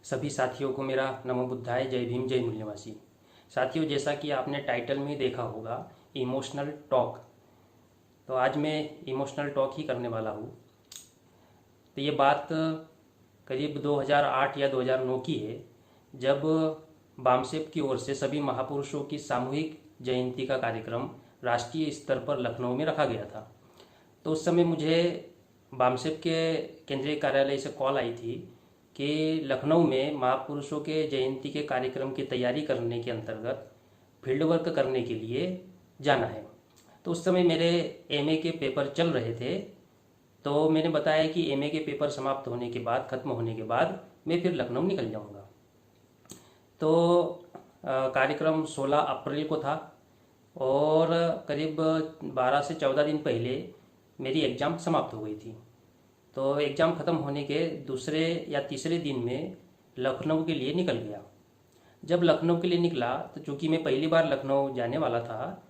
सभी साथियों को मेरा नमो बुद्धाय, जय भीम, जय मूल्यवासी। साथियों, जैसा कि आपने टाइटल में देखा होगा, इमोशनल टॉक, तो आज मैं इमोशनल टॉक ही करने वाला हूँ। तो ये बात करीब 2008 या 2009 की है, जब बामसेप की ओर से सभी महापुरुषों की सामूहिक जयंती का कार्यक्रम राष्ट्रीय स्तर पर लखनऊ में रखा गया था। तो उस समय मुझे बामसेप के केंद्रीय कार्यालय से कॉल आई थी कि लखनऊ में महापुरुषों के जयंती के कार्यक्रम की तैयारी करने के अंतर्गत फील्ड वर्क करने के लिए जाना है। तो उस समय मेरे एमए के पेपर चल रहे थे, तो मैंने बताया कि एमए के पेपर समाप्त होने के बाद, ख़त्म होने के बाद मैं फिर लखनऊ निकल जाऊंगा। तो कार्यक्रम 16 अप्रैल को था और करीब 12 से 14 दिन पहले मेरी एग्ज़ाम समाप्त हो गई थी। तो एग्ज़ाम ख़त्म होने के दूसरे या तीसरे दिन में लखनऊ के लिए निकल गया। जब लखनऊ के लिए निकला तो चूँकि मैं पहली बार लखनऊ जाने वाला था,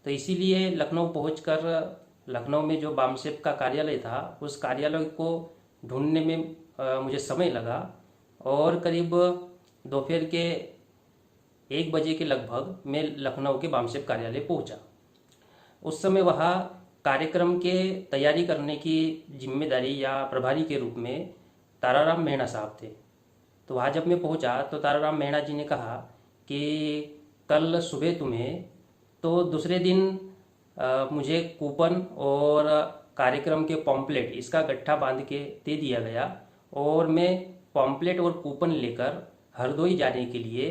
तो इसीलिए लखनऊ पहुंचकर लखनऊ में जो बामसेप का कार्यालय था, उस कार्यालय को ढूंढने में मुझे समय लगा और करीब दोपहर के 1 बजे के लगभग मैं लखनऊ के बामसेप कार्यालय पहुंचा। उस समय वहाँ कार्यक्रम के तैयारी करने की जिम्मेदारी या प्रभारी के रूप में ताराराम मेहना साहब थे। तो वहाँ जब मैं पहुँचा तो ताराराम मेहना जी ने कहा कि कल सुबह तुम्हें, तो दूसरे दिन मुझे कूपन और कार्यक्रम के पॉम्पलेट, इसका गट्ठा बांध के दे दिया गया और मैं पॉम्पलेट और कूपन लेकर हरदोई जाने के लिए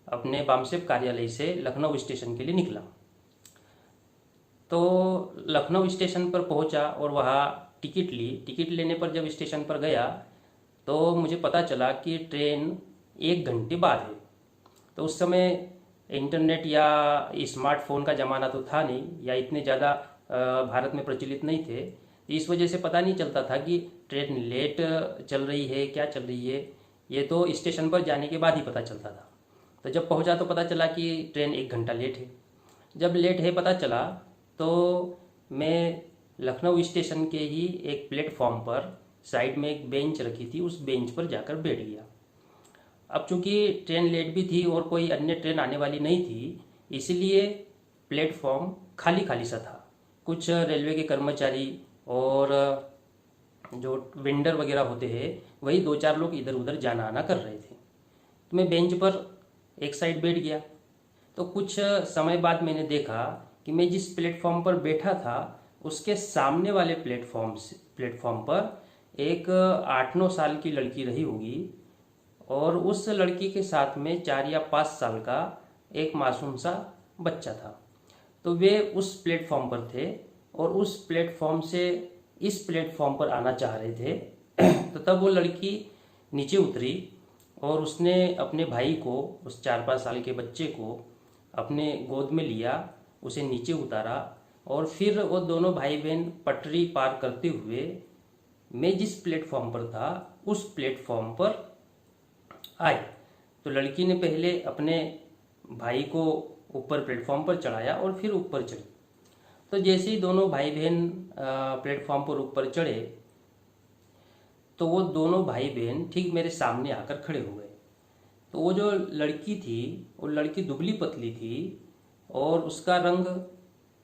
अपने बामसेप कार्यालय से लखनऊ स्टेशन के लिए निकला। तो लखनऊ स्टेशन पर पहुंचा और वहाँ टिकट ली। टिकट लेने पर जब स्टेशन पर गया तो मुझे पता चला कि ट्रेन 1 घंटे बाद है। तो उस समय इंटरनेट या स्मार्टफोन का ज़माना तो था नहीं, या इतने ज़्यादा भारत में प्रचलित नहीं थे। इस वजह से पता नहीं चलता था कि ट्रेन लेट चल रही है, क्या चल रही है। ये तो स्टेशन पर जाने के बाद ही पता चलता था। तो जब पहुंचा तो पता चला कि ट्रेन 1 घंटा लेट है। जब लेट है पता चला तो मैं लखनऊ स्टेशन के ही एक प्लेटफॉर्म पर साइड में एक बेंच रखी थी, उस बेंच पर जाकर बैठ गया। अब चूंकि ट्रेन लेट भी थी और कोई अन्य ट्रेन आने वाली नहीं थी, इसलिए प्लेटफॉर्म खाली खाली सा था। कुछ रेलवे के कर्मचारी और जो वेंडर वगैरह होते हैं, वही 2-4 लोग इधर उधर जाना आना कर रहे थे। तो मैं बेंच पर एक साइड बैठ गया। तो कुछ समय बाद मैंने देखा कि मैं जिस प्लेटफॉर्म पर बैठा था, उसके सामने वाले प्लेटफॉर्म पर एक 8-9 साल की लड़की रही होगी और उस लड़की के साथ में 4 या 5 साल का एक मासूम सा बच्चा था। तो वे उस प्लेटफॉर्म पर थे और उस प्लेटफॉर्म से इस प्लेटफॉर्म पर आना चाह रहे थे। तो तब वो लड़की नीचे उतरी और उसने अपने भाई को, उस 4-5 साल के बच्चे को अपने गोद में लिया, उसे नीचे उतारा और फिर वो दोनों भाई बहन पटरी पार करते हुए मैं जिस प्लेटफॉर्म पर था उस प्लेटफॉर्म पर आए। तो लड़की ने पहले अपने भाई को ऊपर प्लेटफॉर्म पर चढ़ाया और फिर ऊपर चढ़ी। तो जैसे ही दोनों भाई बहन प्लेटफॉर्म पर ऊपर चढ़े तो वो दोनों भाई बहन ठीक मेरे सामने आकर खड़े हो गए। तो वो जो लड़की थी, वो लड़की दुबली पतली थी और उसका रंग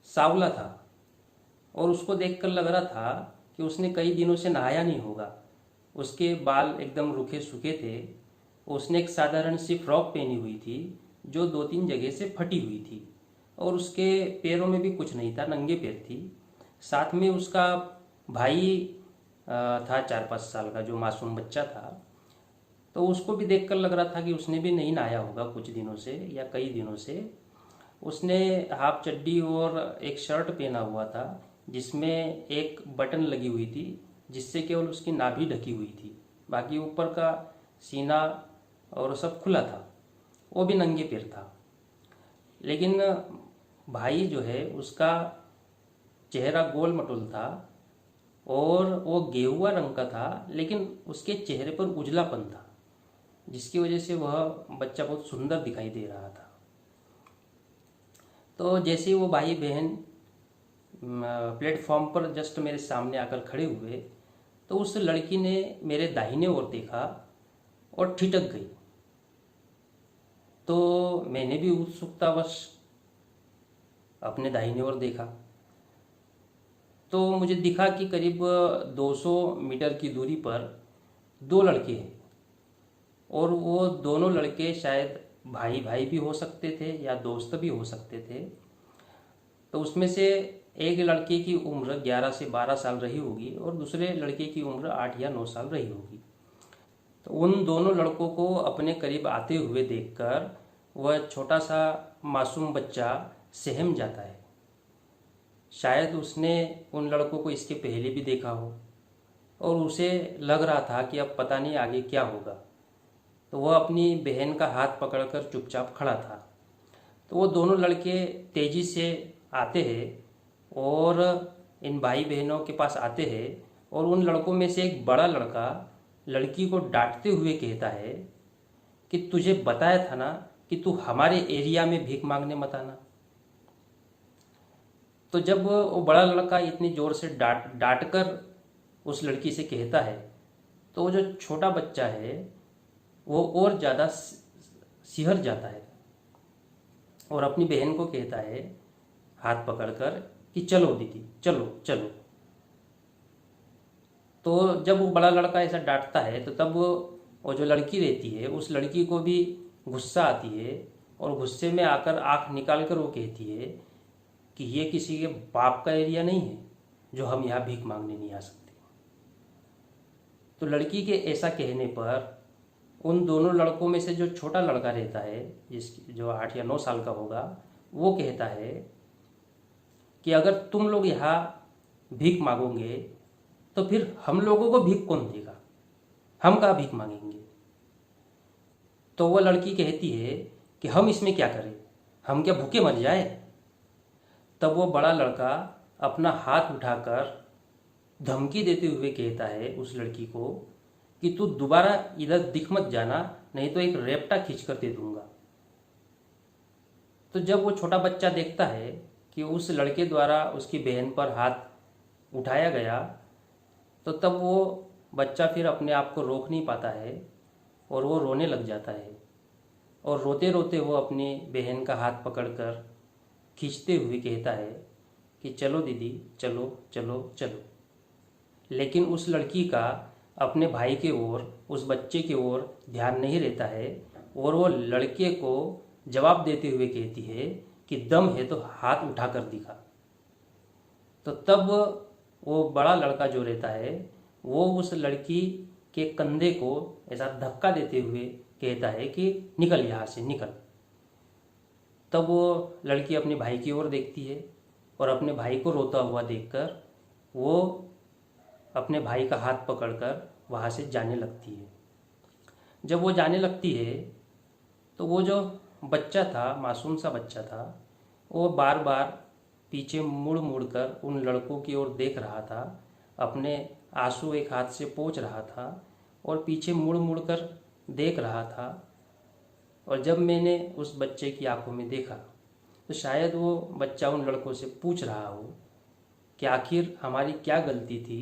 सांवला था और उसको देखकर लग रहा था कि उसने कई दिनों से नहाया नहीं होगा। उसके बाल एकदम रूखे सूखे थे। उसने एक साधारण सी फ्रॉक पहनी हुई थी जो 2-3 जगह से फटी हुई थी और उसके पैरों में भी कुछ नहीं था, नंगे पैर थी। साथ में उसका भाई था 4-5 साल का, जो मासूम बच्चा था। तो उसको भी देखकर लग रहा था कि उसने भी नहीं नहाया होगा कुछ दिनों से या कई दिनों से। उसने हाफ चड्डी और एक शर्ट पहना हुआ था जिसमें एक बटन लगी हुई थी, जिससे केवल उसकी नाभि ढकी हुई थी, बाकी ऊपर का सीना और सब खुला था। वो भी नंगे पैर था। लेकिन भाई जो है, उसका चेहरा गोल मटोल था और वो गेहुआ रंग का था, लेकिन उसके चेहरे पर उजलापन था, जिसकी वजह से वह बच्चा बहुत सुंदर दिखाई दे रहा था। तो जैसे ही वो भाई बहन प्लेटफॉर्म पर जस्ट मेरे सामने आकर खड़े हुए, तो उस लड़की ने मेरे दाहिने ओर देखा और ठिठक गई। तो मैंने भी उत्सुकतावश अपने दाहिने ओर देखा, तो मुझे दिखा कि करीब 200 मीटर की दूरी पर दो लड़के हैं, और वो दोनों लड़के शायद भाई भाई भी हो सकते थे या दोस्त भी हो सकते थे। तो उसमें से एक लड़के की उम्र 11 से 12 साल रही होगी और दूसरे लड़के की उम्र 8 या 9 साल रही होगी। तो उन दोनों लड़कों को अपने करीब आते हुए देखकर वह छोटा सा मासूम बच्चा सहम जाता है। शायद उसने उन लड़कों को इसके पहले भी देखा हो और उसे लग रहा था कि अब पता नहीं आगे क्या होगा। तो वह अपनी बहन का हाथ पकड़कर चुपचाप खड़ा था। तो वो दोनों लड़के तेजी से आते हैं और इन भाई बहनों के पास आते हैं, और उन लड़कों में से एक बड़ा लड़का लड़की को डांटते हुए कहता है कि तुझे बताया था ना कि तू हमारे एरिया में भीख मांगने मत आना। तो जब वो बड़ा लड़का इतनी जोर से डांट कर उस लड़की से कहता है, तो वो जो छोटा बच्चा है वो और ज़्यादा सिहर जाता है और अपनी बहन को कहता है हाथ पकड़कर कि चलो दीदी, चलो चलो। तो जब वो बड़ा लड़का ऐसा डांटता है तो तब वो जो लड़की रहती है उस लड़की को भी गुस्सा आती है, और गुस्से में आकर आंख निकाल कर वो कहती है कि ये किसी के बाप का एरिया नहीं है जो हम यहाँ भीख मांगने नहीं आ सकते। तो लड़की के ऐसा कहने पर उन दोनों लड़कों में से जो छोटा लड़का रहता है, जो 8 या 9 साल का होगा, वो कहता है कि अगर तुम लोग यहाँ भीख मांगोगे तो फिर हम लोगों को भीख कौन देगा, हम कहाँ भीख मांगेंगे। तो वह लड़की कहती है कि हम इसमें क्या करें, हम क्या भूखे मर जाए। तब वो बड़ा लड़का अपना हाथ उठाकर धमकी देते हुए कहता है उस लड़की को कि तू दोबारा इधर दिख मत जाना, नहीं तो एक रेपटा खींच कर दे दूंगा। तो जब वो छोटा बच्चा देखता है कि उस लड़के द्वारा उसकी बहन पर हाथ उठाया गया, तो तब वो बच्चा फिर अपने आप को रोक नहीं पाता है और वो रोने लग जाता है, और रोते रोते वो अपनी बहन का हाथ पकड़कर खींचते हुए कहता है कि चलो दीदी, चलो चलो चलो। लेकिन उस लड़की का अपने भाई के ओर, उस बच्चे के ओर ध्यान नहीं रहता है, और वो लड़के को जवाब देते हुए कहती है कि दम है तो हाथ उठाकर दिखा। तो तब वो बड़ा लड़का जो रहता है वो उस लड़की के कंधे को ऐसा धक्का देते हुए कहता है कि निकल यहाँ से, निकल। तब वो लड़की अपने भाई की ओर देखती है और अपने भाई को रोता हुआ देखकर वो अपने भाई का हाथ पकड़कर वहाँ से जाने लगती है। जब वो जाने लगती है तो वो जो बच्चा था, मासूम सा बच्चा था, वो बार बार पीछे मुड़ मुड़ कर उन लड़कों की ओर देख रहा था, अपने आंसू एक हाथ से पोंछ रहा था और पीछे मुड़ मुड़ कर देख रहा था। और जब मैंने उस बच्चे की आंखों में देखा तो शायद वो बच्चा उन लड़कों से पूछ रहा हो कि आखिर हमारी क्या गलती थी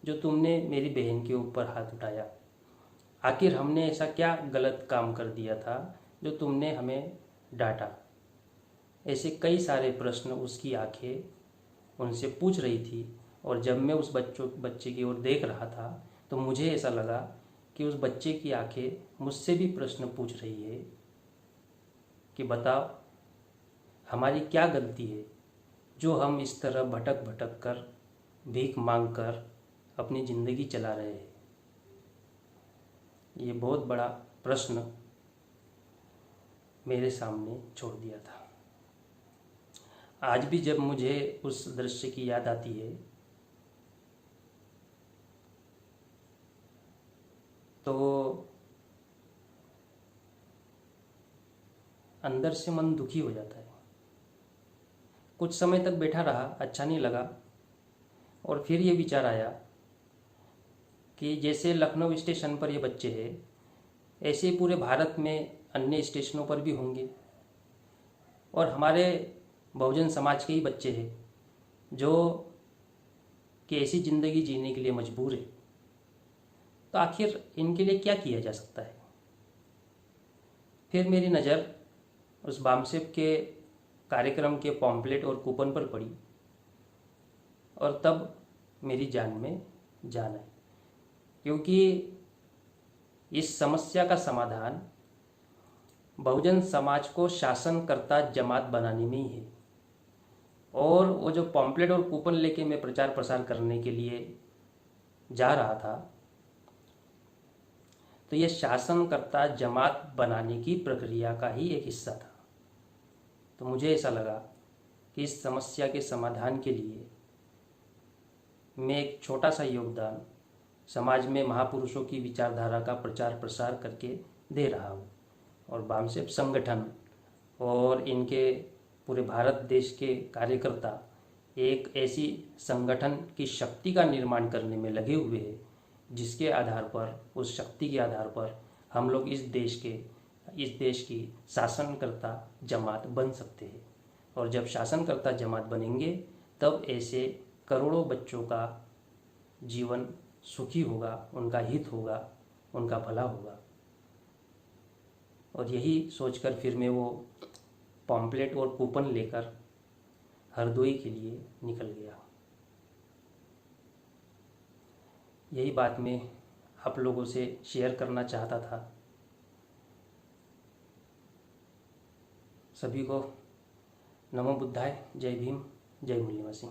जो तुमने मेरी बहन के ऊपर हाथ उठाया, आखिर हमने ऐसा क्या गलत काम कर दिया था जो तुमने हमें डांटा। ऐसे कई सारे प्रश्न उसकी आंखें उनसे पूछ रही थी, और जब मैं उस बच्चे की ओर देख रहा था तो मुझे ऐसा लगा कि उस बच्चे की आंखें मुझसे भी प्रश्न पूछ रही है कि बताओ हमारी क्या गलती है जो हम इस तरह भटक भटक कर, भीख मांग कर अपनी ज़िंदगी चला रहे हैं। ये बहुत बड़ा प्रश्न मेरे सामने छोड़ दिया था। आज भी जब मुझे उस दृश्य की याद आती है तो अंदर से मन दुखी हो जाता है। कुछ समय तक बैठा रहा, अच्छा नहीं लगा, और फिर ये विचार आया कि जैसे लखनऊ स्टेशन पर ये बच्चे हैं, ऐसे ही पूरे भारत में अन्य स्टेशनों पर भी होंगे, और हमारे बहुजन समाज के ही बच्चे हैं जो कि ऐसी ज़िंदगी जीने के लिए मजबूर है। तो आखिर इनके लिए क्या किया जा सकता है? फिर मेरी नज़र उस बामसेब के कार्यक्रम के पॉम्पलेट और कूपन पर पड़ी और तब मेरी जान में जान आई, क्योंकि इस समस्या का समाधान बहुजन समाज को शासनकर्ता जमात बनाने में ही है। और वो जो पॉम्पलेट और कूपन लेके मैं प्रचार प्रसार करने के लिए जा रहा था, तो ये शासनकर्ता जमात बनाने की प्रक्रिया का ही एक हिस्सा था। तो मुझे ऐसा लगा कि इस समस्या के समाधान के लिए मैं एक छोटा सा योगदान समाज में महापुरुषों की विचारधारा का प्रचार प्रसार करके दे रहा हूँ। और बामसेब संगठन और इनके पूरे भारत देश के कार्यकर्ता एक ऐसी संगठन की शक्ति का निर्माण करने में लगे हुए हैं, जिसके आधार पर, उस शक्ति के आधार पर हम लोग इस देश की शासनकर्ता जमात बन सकते हैं। और जब शासनकर्ता जमात बनेंगे तब ऐसे करोड़ों बच्चों का जीवन सुखी होगा, उनका हित होगा, उनका भला होगा। और यही सोचकर फिर मैं वो पॉम्पलेट और कूपन लेकर हरदोई के लिए निकल गया। यही बात मैं आप लोगों से शेयर करना चाहता था। सभी को नमो बुद्धाय, जय भीम, जय मूल्यवासी।